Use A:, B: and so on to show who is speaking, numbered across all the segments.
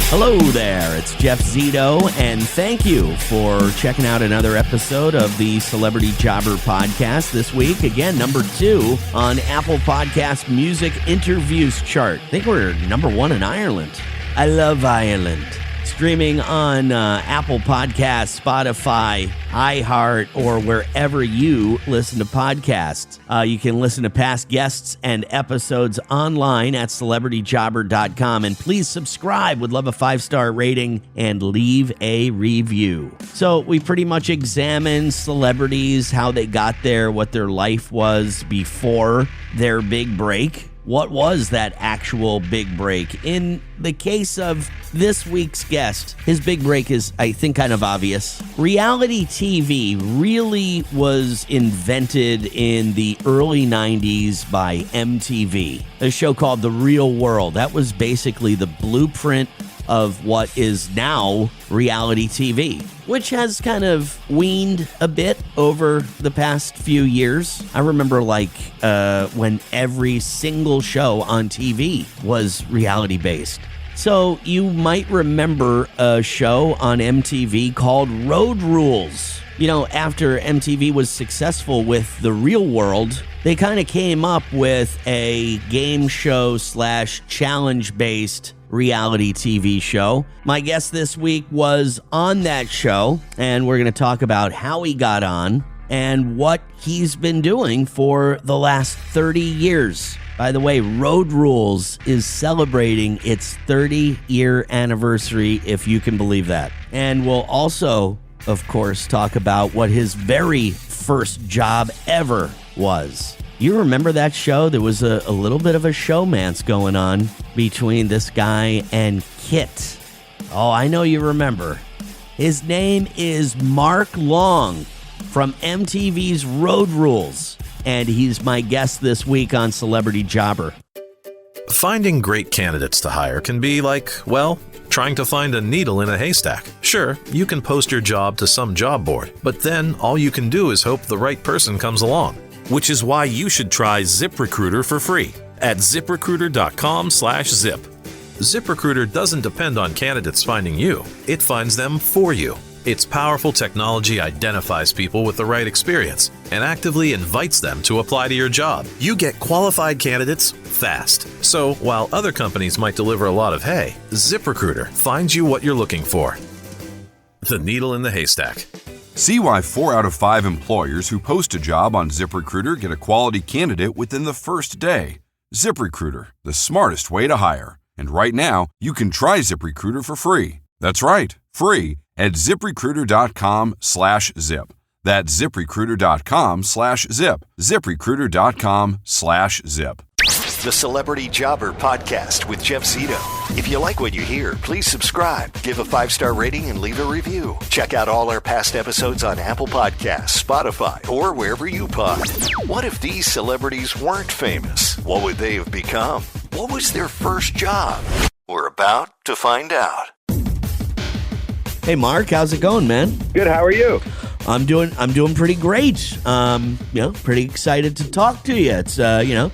A: Hello there, it's Jeff Zito, and thank you for checking out another episode of the Celebrity Jobber Podcast this week. Again, number 2 on Apple Podcast Music Interviews chart. I think we're number 1 in Ireland. I love Ireland. Streaming on Apple Podcasts, Spotify, iHeart, or wherever you listen to podcasts. You can listen to past guests and episodes online at celebrityjobber.com. And please subscribe. Would love a 5-star rating and leave a review. So we pretty much examine celebrities, how they got there, what their life was before their big break. What was that actual big break? In the case of this week's guest, his big break is, I think, kind of obvious. Reality TV really was invented in the early 90s by MTV. A show called The Real World. That was basically the blueprint of what is now reality TV, which has kind of weaned a bit over the past few years. I remember when every single show on TV was reality-based. So you might remember a show on MTV called Road Rules. You know, after MTV was successful with The Real World, they kind of came up with a game show / challenge-based reality TV show. My guest this week was on that show, and we're going to talk about how he got on and what he's been doing for the last 30 years. By the way, Road Rules is celebrating its 30-year anniversary, if you can believe that. And we'll also, of course, talk about what his very first job ever was. You remember that show? There was a little bit of a showmance going on between this guy and Kit. Oh, I know you remember. His name is Mark Long from MTV's Road Rules, and he's my guest this week on Celebrity Jobber.
B: Finding great candidates to hire can be like, well, trying to find a needle in a haystack. Sure, you can post your job to some job board, but then all you can do is hope the right person comes along. Which is why you should try ZipRecruiter for free at ZipRecruiter.com/zip. ZipRecruiter doesn't depend on candidates finding you. It finds them for you. Its powerful technology identifies people with the right experience and actively invites them to apply to your job. You get qualified candidates fast. So while other companies might deliver a lot of hay, ZipRecruiter finds you what you're looking for. The needle in the haystack.
C: See why 4 out of 5 employers who post a job on ZipRecruiter get a quality candidate within the first day. ZipRecruiter, the smartest way to hire. And right now, you can try ZipRecruiter for free. That's right, free at ZipRecruiter.com/zip. That's ZipRecruiter.com/zip. ZipRecruiter.com/zip.
D: The Celebrity Jobber Podcast with Jeff Zito. If you like what you hear, please subscribe, give a 5-star rating, and leave a review. Check out all our past episodes on Apple Podcasts, Spotify, or wherever you pod. What if these celebrities weren't famous? What would they have become? What was their first job? We're about to find out.
A: Hey, Mark, how's it going, man?
E: Good. How are you?
A: I'm doing pretty great. Pretty excited to talk to you. It's been,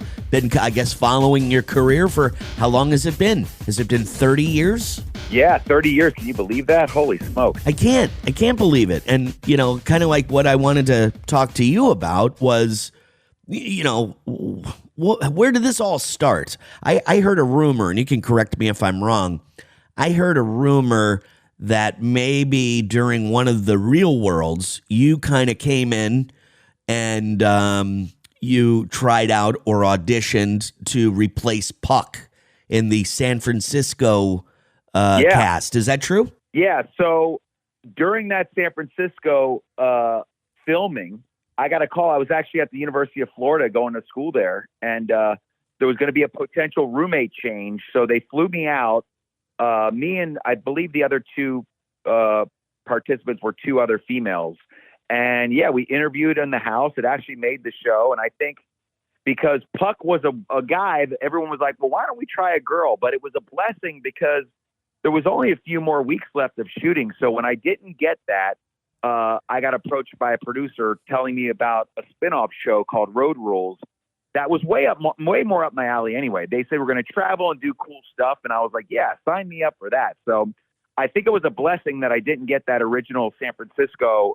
A: I guess, following your career for how long has it been? Has it been 30 years?
E: Yeah, 30 years. Can you believe that? Holy smoke.
A: I can't believe it. And, kind of like what I wanted to talk to you about was, where did this all start? I heard a rumor, and you can correct me if I'm wrong. I heard a rumor that maybe during one of the Real Worlds, you kind of came in and you tried out or auditioned to replace Puck in the San Francisco cast. Is that true?
E: Yeah. So during that San Francisco filming, I got a call. I was actually at the University of Florida going to school there, and there was going to be a potential roommate change. So they flew me out. Me and I believe the other 2 participants were 2 other females. And yeah, we interviewed in the house. It actually made the show. And I think because Puck was a guy, that everyone was like, well, why don't we try a girl? But it was a blessing because there was only a few more weeks left of shooting. So when I didn't get that, I got approached by a producer telling me about a spinoff show called Road Rules. that was way more up my alley anyway. They said we're going to travel and do cool stuff. And I was like, yeah, sign me up for that. So I think it was a blessing that I didn't get that original San Francisco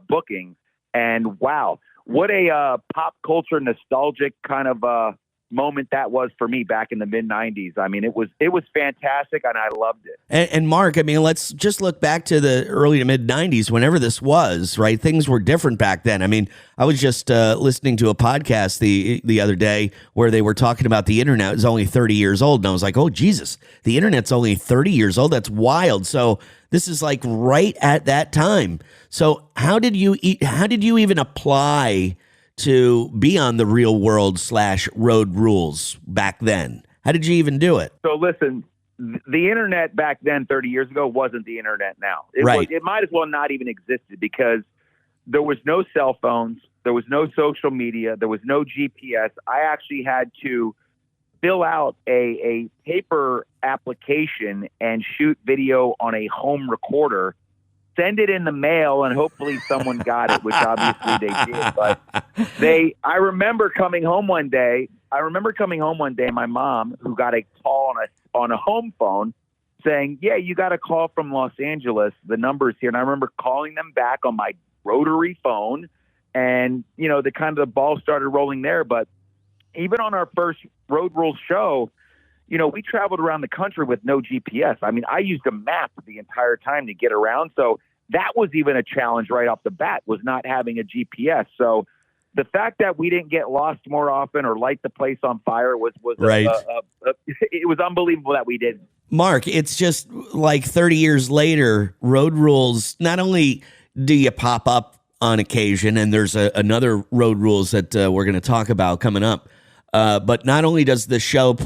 E: booking. And wow, what a pop culture nostalgic kind of moment that was for me back in the mid 90s. I mean, it was fantastic and I loved it.
A: And Mark, I mean, let's just look back to the early to mid 90s, whenever this was, right? Things were different back then. I mean, I was just listening to a podcast the other day where they were talking about the internet is only 30 years old. And I was like, oh, Jesus, the internet's only 30 years old. That's wild. So this is like right at that time. So how did you even apply to be on the Real World / Road Rules back then? How did you even do it?
E: So listen, the internet back then 30 years ago wasn't the internet now. It might as well not even existed because there was no cell phones. There was no social media. There was no GPS. I actually had to fill out a paper application and shoot video on a home recorder, send it in the mail, and hopefully someone got it, which obviously they did. But I remember coming home one day, my mom, who got a call on a home phone saying, yeah, you got a call from Los Angeles, the number's here. And I remember calling them back on my rotary phone, and, the ball started rolling there. But even on our first Road Rules show, we traveled around the country with no GPS. I mean, I used a map the entire time to get around. So that was even a challenge right off the bat, was not having a GPS. So the fact that we didn't get lost more often or light the place on fire was
A: right.
E: It was unbelievable that we did.
A: Mark, it's just like 30 years later, Road Rules, not only do you pop up on occasion, and there's another Road Rules that we're going to talk about coming up, but not only does the show,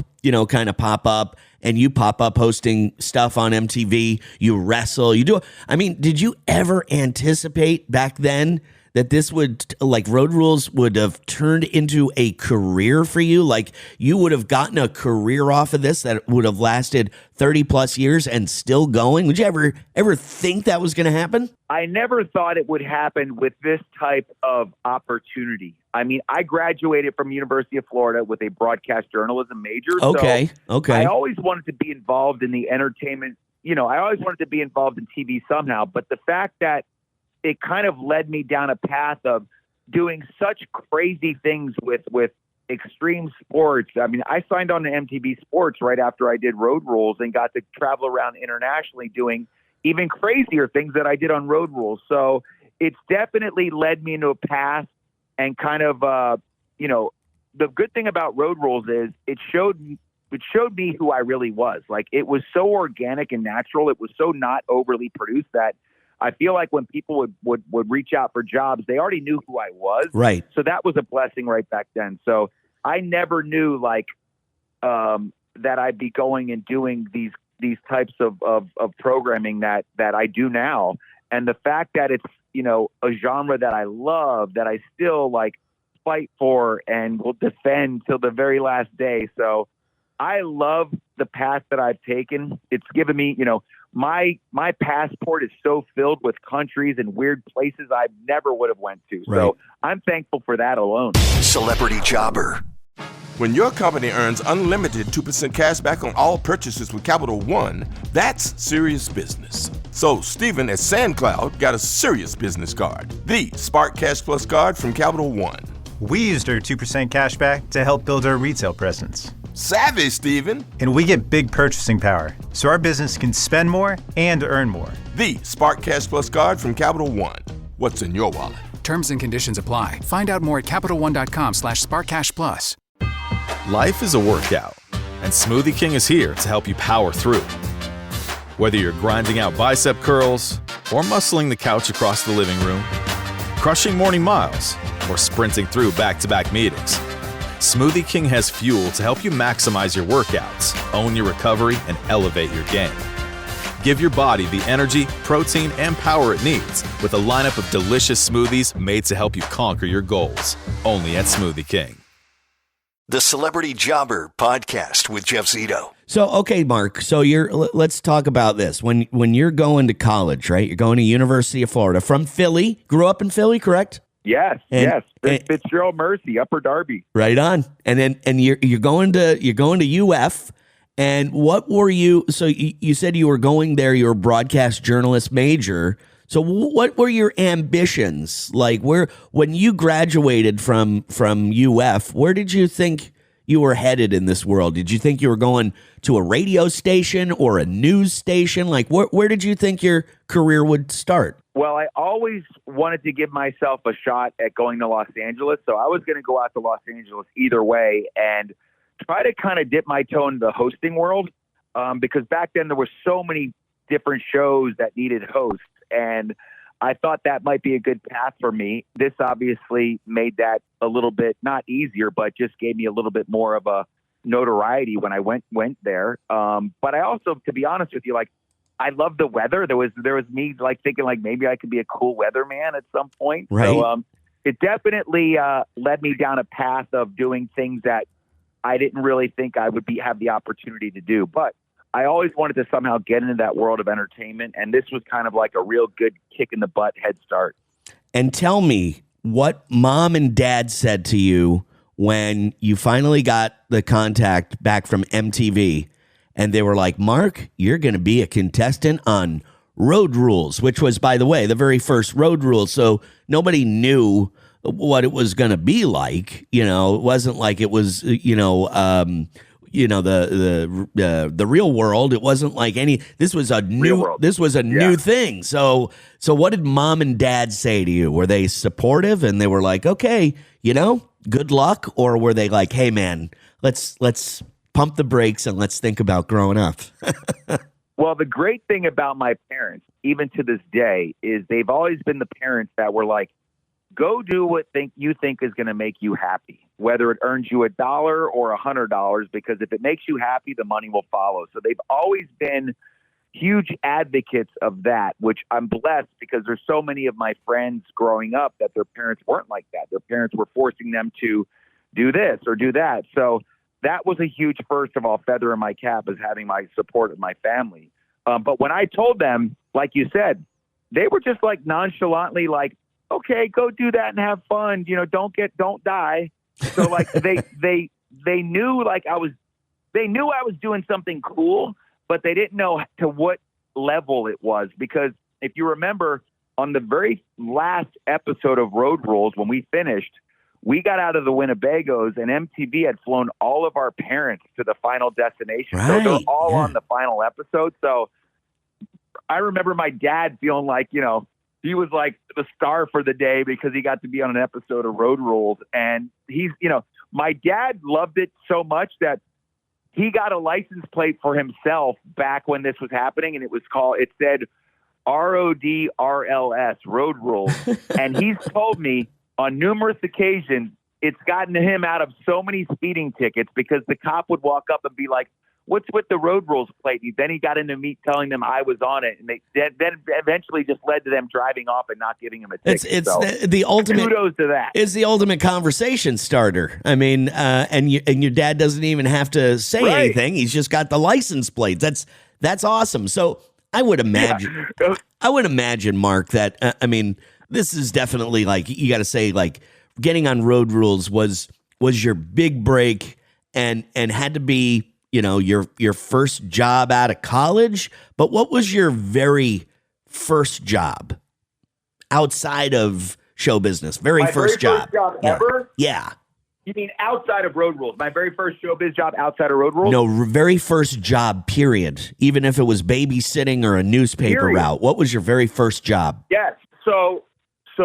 A: kind of pop up and you pop up hosting stuff on MTV, you wrestle, you do. I mean, did you ever anticipate back then that this would, like, Road Rules would have turned into a career for you? Like, you would have gotten a career off of this that would have lasted 30 plus years and still going? Would you ever think that was going to happen?
E: I never thought it would happen with this type of opportunity. I mean, I graduated from University of Florida with a broadcast journalism major.
A: Okay.
E: I always wanted to be involved in the entertainment. I always wanted to be involved in TV somehow. But the fact that it kind of led me down a path of doing such crazy things with extreme sports. I mean, I signed on to MTV Sports right after I did Road Rules and got to travel around internationally doing even crazier things that I did on Road Rules. So it's definitely led me into a path and kind of, the good thing about Road Rules is it showed me who I really was. Like, it was so organic and natural. It was so not overly produced that I feel like when people would reach out for jobs, they already knew who I was.
A: Right. So
E: that was a blessing right back then. So I never knew that I'd be going and doing these types of programming that I do now. And the fact that it's, a genre that I love, that I still fight for and will defend till the very last day. So I love the path that I've taken. It's given me, my passport is so filled with countries and weird places I never would have went to.
A: Right.
E: So I'm thankful for that alone.
D: Celebrity Jobber.
F: When your company earns unlimited 2% cash back on all purchases with Capital One, that's serious business. So Steven at SandCloud got a serious business card, the Spark Cash Plus card from Capital One.
G: We used our 2% cash back to help build our retail presence.
F: Savvy, Steven.
G: And we get big purchasing power, so our business can spend more and earn more.
F: The Spark Cash Plus card from Capital One. What's in your wallet?
H: Terms and conditions apply. Find out more at CapitalOne.com/SparkCashPlus.
B: Life is a workout, and Smoothie King is here to help you power through. Whether you're grinding out bicep curls, or muscling the couch across the living room, crushing morning miles, or sprinting through back-to-back meetings, Smoothie King has fuel to help you maximize your workouts, own your recovery, and elevate your game. Give your body the energy, protein, and power it needs with a lineup of delicious smoothies made to help you conquer your goals. Only at Smoothie King.
D: The Celebrity Jobber Podcast with Jeff Zito.
A: So, okay, Mark, so let's talk about this. When you're going to college, right? You're going to University of Florida from Philly. Grew up in Philly, correct?
E: Yes,
A: And-
E: Fitzgerald Mercy, Upper Darby.
A: Right on. And then you're going to UF. And what were you? So you said you were going there. You were a broadcast journalist major. So what were your ambitions? Like when you graduated from UF, where did you think you were headed in this world? Did you think you were going to a radio station or a news station? Like where did you think your career would start?
E: Well, I always wanted to give myself a shot at going to Los Angeles. So I was going to go out to Los Angeles either way and try to kind of dip my toe into the hosting world. Because back then there were so many different shows that needed hosts. And I thought that might be a good path for me. This obviously made that a little bit, not easier, but just gave me a little bit more of a notoriety when I went there. But I also, to be honest with you, like, I love the weather. There was me like thinking like maybe I could be a cool weatherman at some point.
A: Right.
E: So it definitely led me down a path of doing things that I didn't really think I would have the opportunity to do. But I always wanted to somehow get into that world of entertainment, and this was kind of like a real good kick in the butt head start.
A: And tell me what mom and dad said to you when you finally got the contact back from MTV and they were like, Mark, you're going to be a contestant on Road Rules, which was, by the way, the very first Road Rules. So nobody knew what it was going to be like. You know, it wasn't like it was, the real world. It wasn't like this was a new thing. So what did mom and dad say to you? Were they supportive and they were like, okay, good luck? Or were they like, hey man, let's pump the brakes and let's think about growing up?
E: Well, the great thing about my parents, even to this day, is they've always been the parents that were like, go do what you think is going to make you happy, whether it earns you $1 or $100, because if it makes you happy, the money will follow. So they've always been huge advocates of that, which I'm blessed because there's so many of my friends growing up that their parents weren't like that. Their parents were forcing them to do this or do that. So that was a huge, first of all, feather in my cap, is having my support of my family. But when I told them, like you said, they were just like nonchalantly like, okay, go do that and have fun. Don't die. So like they knew like they knew I was doing something cool, but they didn't know to what level it was. Because if you remember on the very last episode of Road Rules, when we finished, we got out of the Winnebagos and MTV had flown all of our parents to the final destination.
A: Right.
E: So they're all on the final episode. So I remember my dad feeling like, he was like the star for the day because he got to be on an episode of Road Rules. And my dad loved it so much that he got a license plate for himself back when this was happening. And it said RODRLS, Road Rules. And he's told me on numerous occasions, it's gotten him out of so many speeding tickets because the cop would walk up and be like, what's with the Road Rules plate? Then he got into me telling them I was on it, and they then eventually just led to them driving off and not giving him a ticket.
A: It's the ultimate.
E: Kudos to that.
A: It's the ultimate conversation starter. I mean, and your dad doesn't even have to say anything. He's just got the license plate. That's awesome. So I would imagine, Mark, that this is definitely like, you got to say, like, getting on Road Rules was your big break and had to be, your first job out of college. But what was your very first job outside of show business? Very first job
E: ever?
A: Yeah.
E: You mean outside of Road Rules? My very first showbiz job outside of Road Rules?
A: No, very first job, period. Even if it was babysitting or a newspaper route. What was your very first job?
E: Yes. So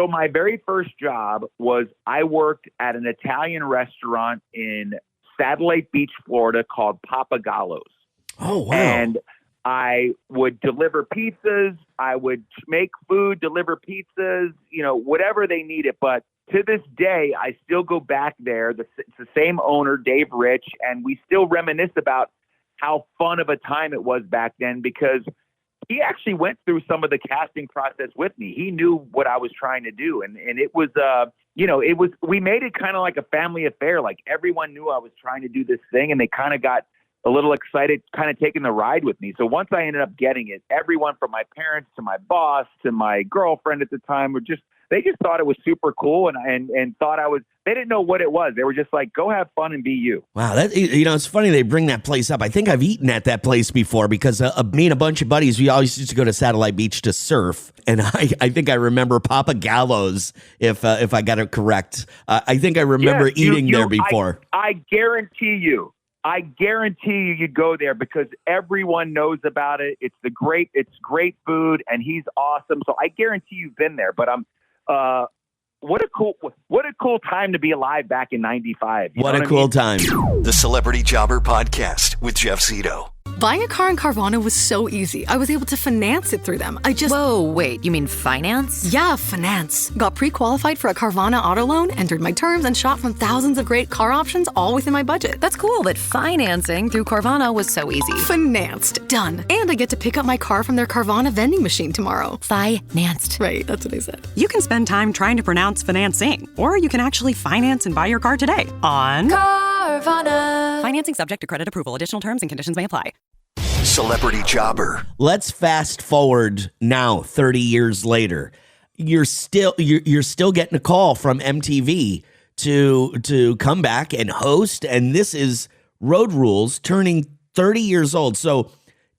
E: my very first job was I worked at an Italian restaurant in Satellite Beach, Florida called Papagallo's.
A: Oh, wow.
E: And I would deliver pizzas. I would make food, deliver pizzas, whatever they needed. But to this day, I still go back there. It's the same owner, Dave Rich, and we still reminisce about how fun of a time it was back then because he actually went through some of the casting process with me. He knew what I was trying to do. And it was, we made it kind of like a family affair. Like everyone knew I was trying to do this thing and they kind of got a little excited, kind of taking the ride with me. So once I ended up getting it, everyone from my parents to my boss to my girlfriend at the time they just thought it was super cool and thought they didn't know what it was. They were just like, go have fun and be you.
A: Wow, it's funny they bring that place up. I think I've eaten at that place before because me and a bunch of buddies, we always used to go to Satellite Beach to surf, and I think I remember Papa Gallo's if I got it correct. I think I remember eating there before.
E: I guarantee you you'd go there because everyone knows about it. It's great food, and he's awesome. So I guarantee you've been there. But what a cool time to be alive back in '95.
A: What a cool time.
D: The Celebrity Jobber Podcast with Jeff Zito.
I: Buying a car in Carvana was so easy. I was able to finance it through them.
J: Whoa, wait, you mean finance?
I: Yeah, finance. Got pre-qualified for a Carvana auto loan, entered my terms, and shot from thousands of great car options all within my budget.
J: That's cool, but financing through Carvana was so easy.
I: Financed. Done. And I get to pick up my car from their Carvana vending machine tomorrow.
J: Financed.
I: Right, that's what I said.
K: You can spend time trying to pronounce financing, or you can actually finance and buy your car today on
J: Carvana.
K: Financing subject to credit approval. Additional terms and conditions may apply.
D: Celebrity Jobber.
A: Let's fast forward now, 30 years later. You're still getting a call from MTV to come back and host, and this is Road Rules turning 30 years old. So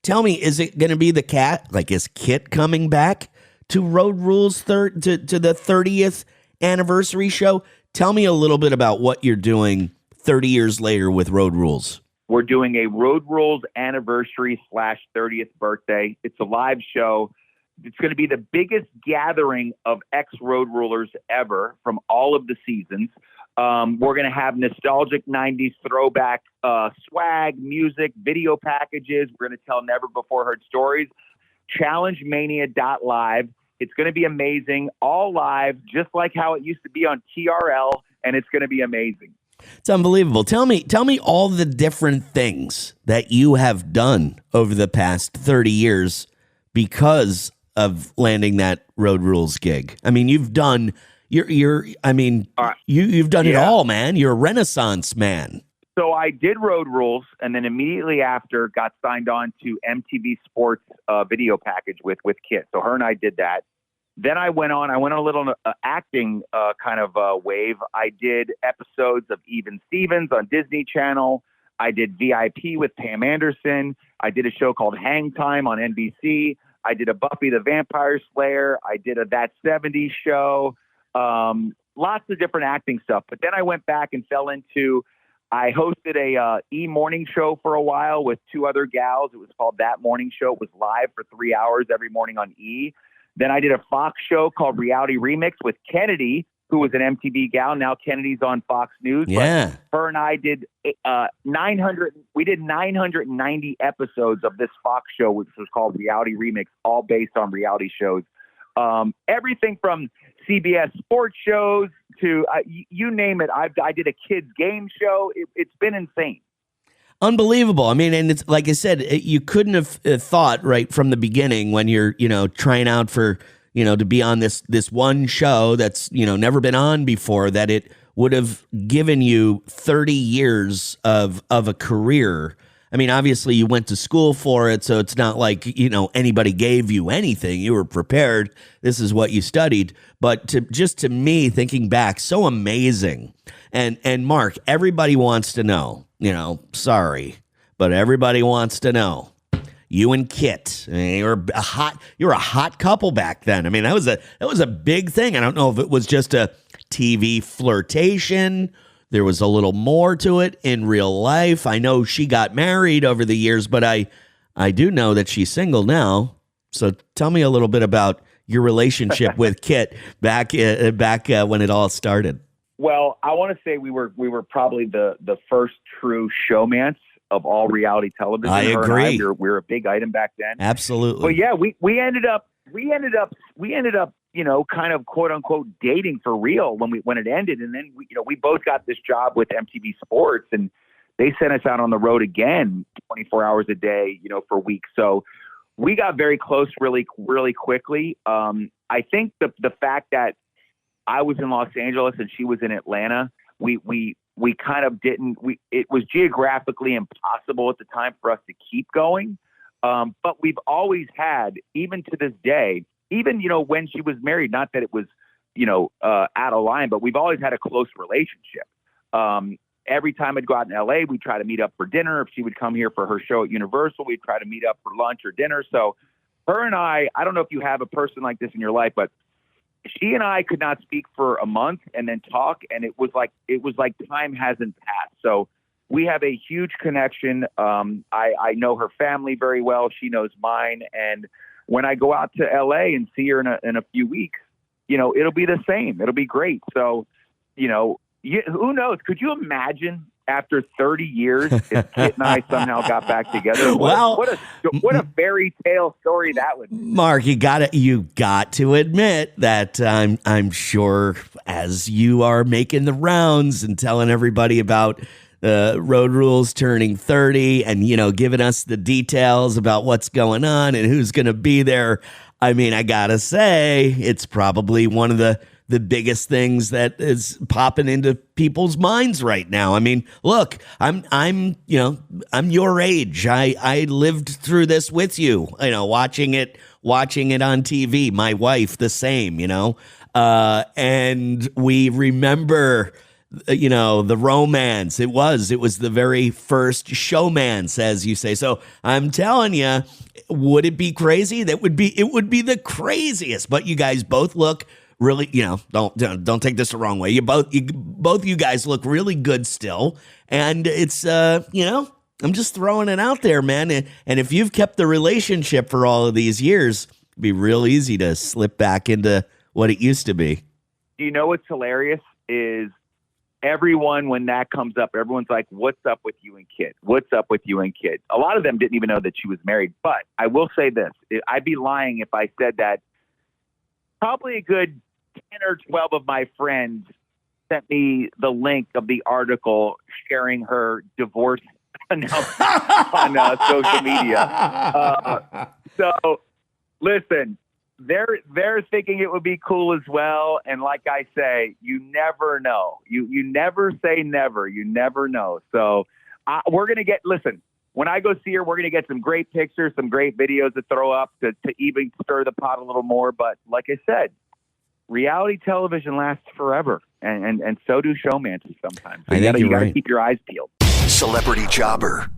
A: tell me, is it going to be the cat? Like, is Kit coming back to Road Rules to the 30th anniversary show? Tell me a little bit about what you're doing 30 years later with Road Rules.
E: We're doing a Road Rules anniversary / 30th birthday. It's a live show. It's going to be the biggest gathering of ex-Road Rulers ever from all of the seasons. We're going to have nostalgic 90s throwback swag, music, video packages. We're going to tell never-before-heard stories. ChallengeMania.live. It's going to be amazing, all live, just like how it used to be on TRL, and it's going to be amazing.
A: It's unbelievable. Tell me all the different things that you have done over the past 30 years because of landing that Road Rules gig. I mean, you've done you've done it all, man. You're a Renaissance man.
E: So I did Road Rules, and then immediately after got signed on to MTV Sports video package with Kit. So her and I did that. Then I went on a little acting kind of wave. I did episodes of Even Stevens on Disney Channel. I did VIP with Pam Anderson. I did a show called Hang Time on NBC. I did a Buffy the Vampire Slayer. I did a That 70s show. Lots of different acting stuff. But then I went back and I hosted a morning show for a while with two other gals. It was called That Morning Show. It was live for 3 hours every morning on E! Then I did a Fox show called Reality Remix with Kennedy, who was an MTV gal. Now Kennedy's on Fox News.
A: Yeah.
E: But her and I did 990 episodes of this Fox show, which was called Reality Remix, all based on reality shows. Everything from CBS sports shows to you name it. I did a kids game show. It's been insane.
A: Unbelievable. I mean, and it's like I said, you couldn't have thought right from the beginning when you're, trying out for, to be on this one show that's, never been on before, that it would have given you 30 years of a career. I mean, obviously you went to school for it, so it's not like, anybody gave you anything. You were prepared. This is what you studied. But to me, thinking back, so amazing. And Mark, everybody wants to know, sorry, but everybody wants to know. You and Kit, you're a hot couple back then. I mean, that was a big thing. I don't know if it was just a TV flirtation. There was a little more to it in real life. I know she got married over the years, but I do know that she's single now. So tell me a little bit about your relationship with Kit back when it all started.
E: Well, I want to say we were probably the first true showmance of all reality television.
A: I agree.
E: We were a big item back then.
A: Absolutely.
E: But yeah, we ended up, kind of quote unquote dating for real when it ended. And then we both got this job with MTV Sports, and they sent us out on the road again 24 hours a day, for weeks. So we got very close really, really quickly. I think the fact that I was in Los Angeles and she was in Atlanta, we kind of it was geographically impossible at the time for us to keep going. But we've always had, even to this day, even, when she was married, not that it was out of line, but we've always had a close relationship. Every time I'd go out in LA, we'd try to meet up for dinner. If she would come here for her show at Universal, we'd try to meet up for lunch or dinner. So her and I don't know if you have a person like this in your life, but she and I could not speak for a month and then talk. And it was like time hasn't passed. So we have a huge connection. I know her family very well. She knows mine. And when I go out to LA and see her in a few weeks, it'll be the same. It'll be great. So, who knows? Could you imagine after 30 years if Kit and I somehow got back together? What a fairy tale story that would be.
A: Mark, you got to admit that I'm sure as you are making the rounds and telling everybody about Road Rules turning 30 and, giving us the details about what's going on and who's going to be there. I mean, I got to say, it's probably one of the biggest things that is popping into people's minds right now. I mean, look, I'm your age. I lived through this with you, watching it on TV. My wife, the same, and we remember, the romance. It was the very first showmance, as you say. So I'm telling you, would it be crazy? It would be the craziest, but you guys both look really, don't take this the wrong way. Both you guys look really good still. And it's, I'm just throwing it out there, man. And if you've kept the relationship for all of these years, it'd be real easy to slip back into what it used to be.
E: You know what's hilarious is everyone, when that comes up, everyone's like, what's up with you and Kit? What's up with you and Kit? A lot of them didn't even know that she was married. But I will say this. I'd be lying if I said that probably a good 10 or 12 of my friends sent me the link of the article sharing her divorce announcement on social media. So listen, they're thinking it would be cool as well. And like I say, you never know. You never say never. You never know. So we're going to listen, when I go see her, we're going to get some great pictures, some great videos to throw up to even stir the pot a little more. But like I said, reality television lasts forever, and so do showmances sometimes. So you got to keep your eyes peeled.
D: Celebrity Jobber.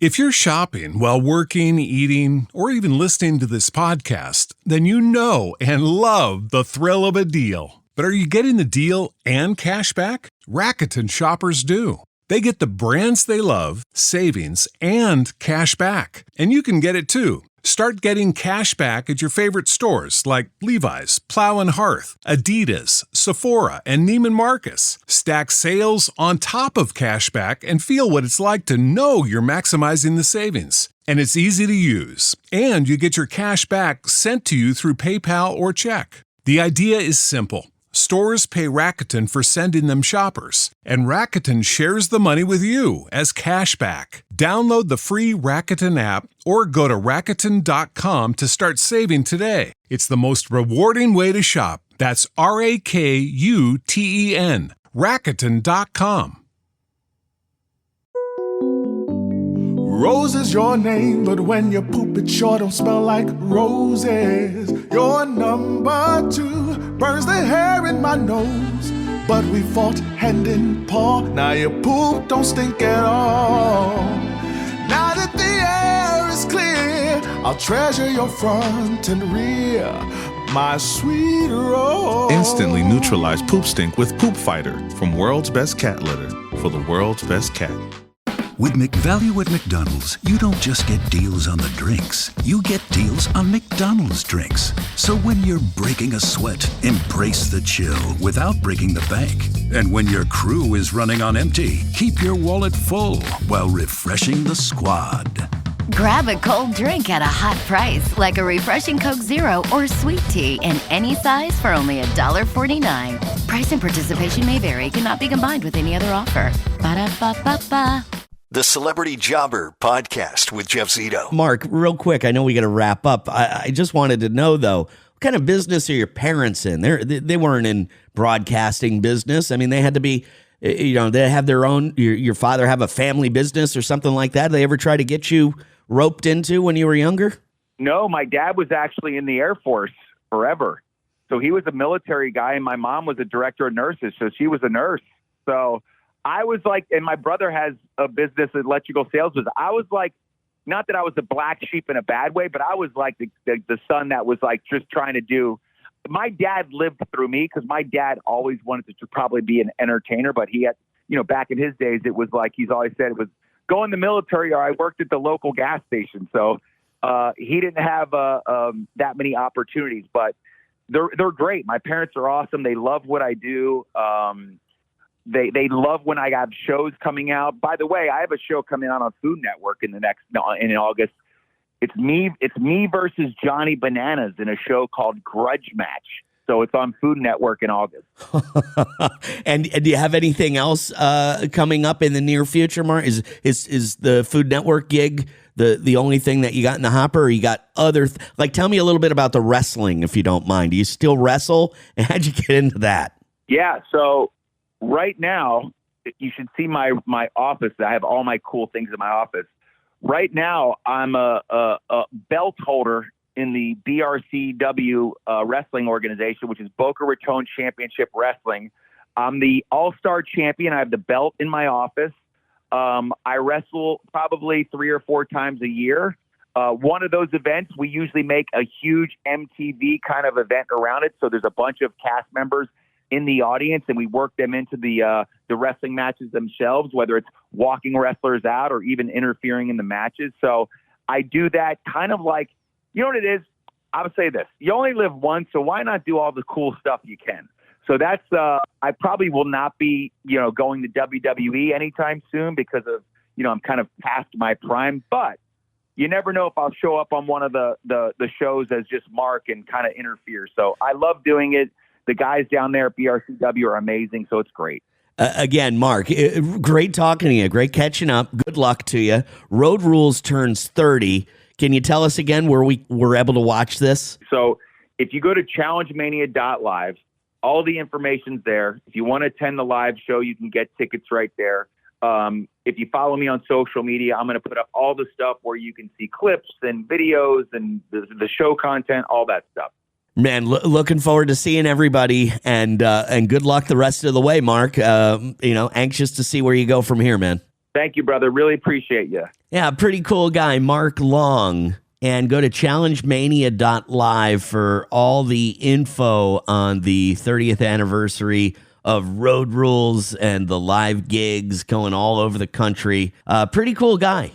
L: If you're shopping while working, eating, or even listening to this podcast, then you know and love the thrill of a deal. But are you getting the deal and cash back? Rakuten shoppers do. They get the brands they love, savings, and cash back. And you can get it too. Start getting cash back at your favorite stores like Levi's, Plow & Hearth, Adidas, Sephora, and Neiman Marcus. Stack sales on top of cash back and feel what it's like to know you're maximizing the savings. And it's easy to use. And you get your cash back sent to you through PayPal or check. The idea is simple. Stores pay Rakuten for sending them shoppers, and Rakuten shares the money with you as cash back. Download the free Rakuten app or go to Rakuten.com to start saving today. It's the most rewarding way to shop. That's Rakuten. Rakuten.com.
M: Rose is your name, but when you poop it sure don't smell like roses. Your number 2 burns the hair in my nose, but we fought hand in paw. Now your poop don't stink at all. Now that the air is clear, I'll treasure your front and rear, my sweet Rose.
N: Instantly neutralize poop stink with Poop Fighter from World's Best Cat Litter for the world's best cat.
O: With McValue at McDonald's, you don't just get deals on the drinks. You get deals on McDonald's drinks. So when you're breaking a sweat, embrace the chill without breaking the bank. And when your crew is running on empty, keep your wallet full while refreshing the squad.
P: Grab a cold drink at a hot price, like a refreshing Coke Zero or sweet tea in any size for only $1.49. Price and participation may vary. Cannot be combined with any other offer. Ba-da-ba-ba-ba.
D: The Celebrity Jobber Podcast with Jeff Zito.
A: Mark, real quick, I know we got to wrap up. I just wanted to know, though, what kind of business are your parents in? They weren't in broadcasting business. I mean, they had to be, they have their own, your father have a family business or something like that. Did they ever try to get you roped into when you were younger?
E: No, my dad was actually in the Air Force forever. So he was a military guy, and my mom was a director of nurses, so she was a nurse. So I was like, and my brother has a business, electrical sales business. I was like, not that I was a black sheep in a bad way, but I was like the son that was like just trying to do. My dad lived through me because my dad always wanted to probably be an entertainer, but he had, back in his days, it was like he's always said it was go in the military or I worked at the local gas station. So he didn't have that many opportunities, but they're great. My parents are awesome. They love what I do. They love when I got shows coming out. By the way, I have a show coming out on Food Network in August. It's me versus Johnny Bananas in a show called Grudge Match. So it's on Food Network in August.
A: And do you have anything else coming up in the near future, Mark? Is the Food Network gig the only thing that you got in the hopper, or you got other tell me a little bit about the wrestling, if you don't mind. Do you still wrestle? And how'd you get into that?
E: Yeah, so right now, you should see my office. I have all my cool things in my office. Right now, I'm a belt holder in the BRCW wrestling organization, which is Boca Raton Championship Wrestling. I'm the all-star champion. I have the belt in my office. I wrestle probably 3 or 4 times a year. One of those events, we usually make a huge MTV kind of event around it. So there's a bunch of cast members in the audience, and we work them into the wrestling matches themselves, whether it's walking wrestlers out or even interfering in the matches. So I do that kind of like, you know what it is? I would say this: you only live once, so why not do all the cool stuff you can? So that's I probably will not be going to WWE anytime soon because of I'm kind of past my prime, but you never know if I'll show up on one of the shows as just Mark and kind of interfere. So I love doing it. The guys down there at BRCW are amazing, so it's great.
A: Again, Mark, great talking to you. Great catching up. Good luck to you. Road Rules turns 30. Can you tell us again where we were able to watch this?
E: So if you go to challengemania.live, all the information's there. If you want to attend the live show, you can get tickets right there. If you follow me on social media, I'm going to put up all the stuff where you can see clips and videos and the show content, all that stuff.
A: Man, looking forward to seeing everybody, and good luck the rest of the way, Mark. Anxious to see where you go from here, man.
E: Thank you, brother. Really appreciate you.
A: Yeah, pretty cool guy, Mark Long. And go to challengemania.live for all the info on the 30th anniversary of Road Rules and the live gigs going all over the country. Pretty cool guy,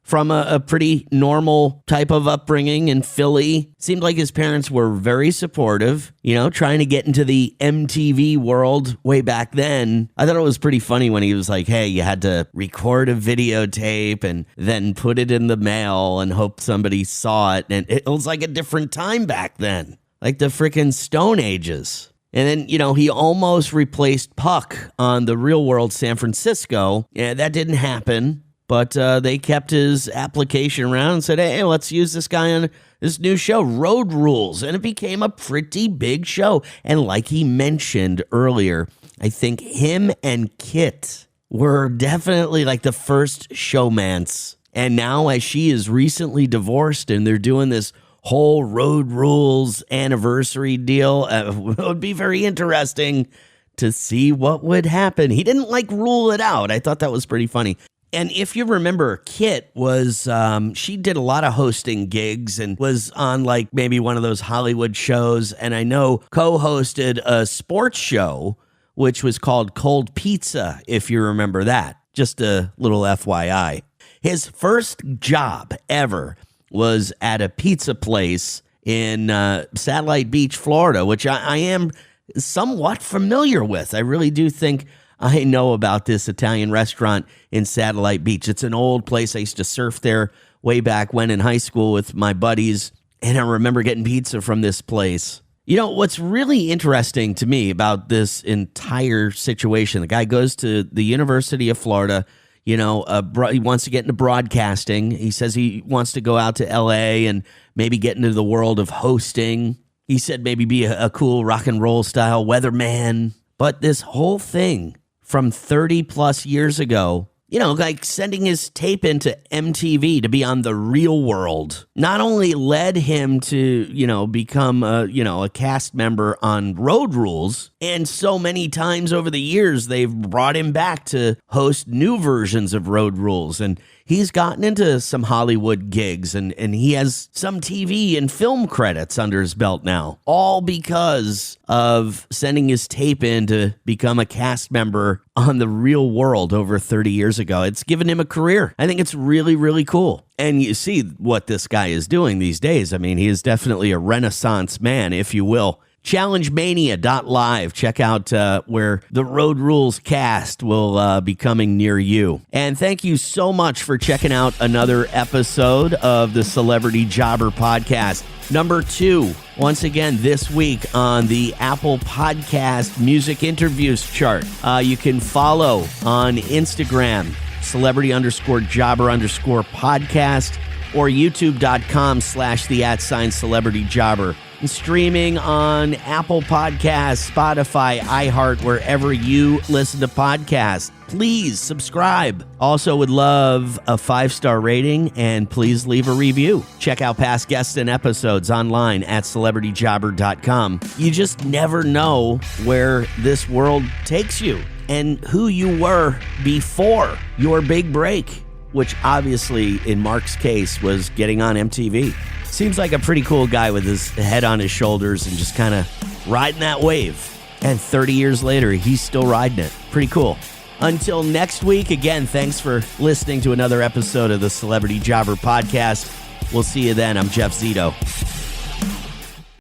A: from a pretty normal type of upbringing in Philly. Seemed like his parents were very supportive, trying to get into the MTV world way back then. I thought it was pretty funny when he was like, hey, you had to record a videotape and then put it in the mail and hope somebody saw it. And it was like a different time back then, like the freaking Stone Ages. And then, he almost replaced Puck on The Real World San Francisco. Yeah, that didn't happen. But they kept his application around and said, hey, let's use this guy on this new show, Road Rules. And it became a pretty big show. And like he mentioned earlier, I think him and Kit were definitely like the first showmance. And now as she is recently divorced and they're doing this whole Road Rules anniversary deal, it would be very interesting to see what would happen. He didn't rule it out. I thought that was pretty funny. And if you remember, Kit was, she did a lot of hosting gigs and was on maybe one of those Hollywood shows. And I know co-hosted a sports show, which was called Cold Pizza, if you remember that. Just a little FYI. His first job ever was at a pizza place in Satellite Beach, Florida, which I am somewhat familiar with. I really do think I know about this Italian restaurant in Satellite Beach. It's an old place. I used to surf there way back when in high school with my buddies, and I remember getting pizza from this place. What's really interesting to me about this entire situation, the guy goes to the University of Florida, he wants to get into broadcasting. He says he wants to go out to LA and maybe get into the world of hosting. He said maybe be a cool rock and roll style weatherman. But this whole thing from 30 plus years ago like sending his tape into MTV to be on The Real World not only led him to, become a cast member on Road Rules, and so many times over the years they've brought him back to host new versions of Road Rules, and he's gotten into some Hollywood gigs, and he has some TV and film credits under his belt now, all because of sending his tape in to become a cast member on The Real World over 30 years ago. It's given him a career. I think it's really, really cool. And you see what this guy is doing these days. I mean, he is definitely a Renaissance man, if you will. ChallengeMania.live. Check out where the Road Rules cast will be coming near you. And thank you so much for checking out another episode of the Celebrity Jobber Podcast. Number 2, once again, this week on the Apple Podcast Music Interviews chart. You can follow on Instagram, celebrity_jobber_podcast, or youtube.com/the@celebrityjobber. And streaming on Apple Podcasts, Spotify, iHeart, wherever you listen to podcasts. Please subscribe. Also would love a 5-star rating, and please leave a review. Check out past guests and episodes online at celebrityjobber.com. You just never know where this world takes you and who you were before your big break, which obviously in Mark's case was getting on MTV. Seems like a pretty cool guy with his head on his shoulders and just kind of riding that wave. And 30 years later, he's still riding it. Pretty cool. Until next week, again, thanks for listening to another episode of the Celebrity Jobber Podcast. We'll see you then. I'm Jeff Zito.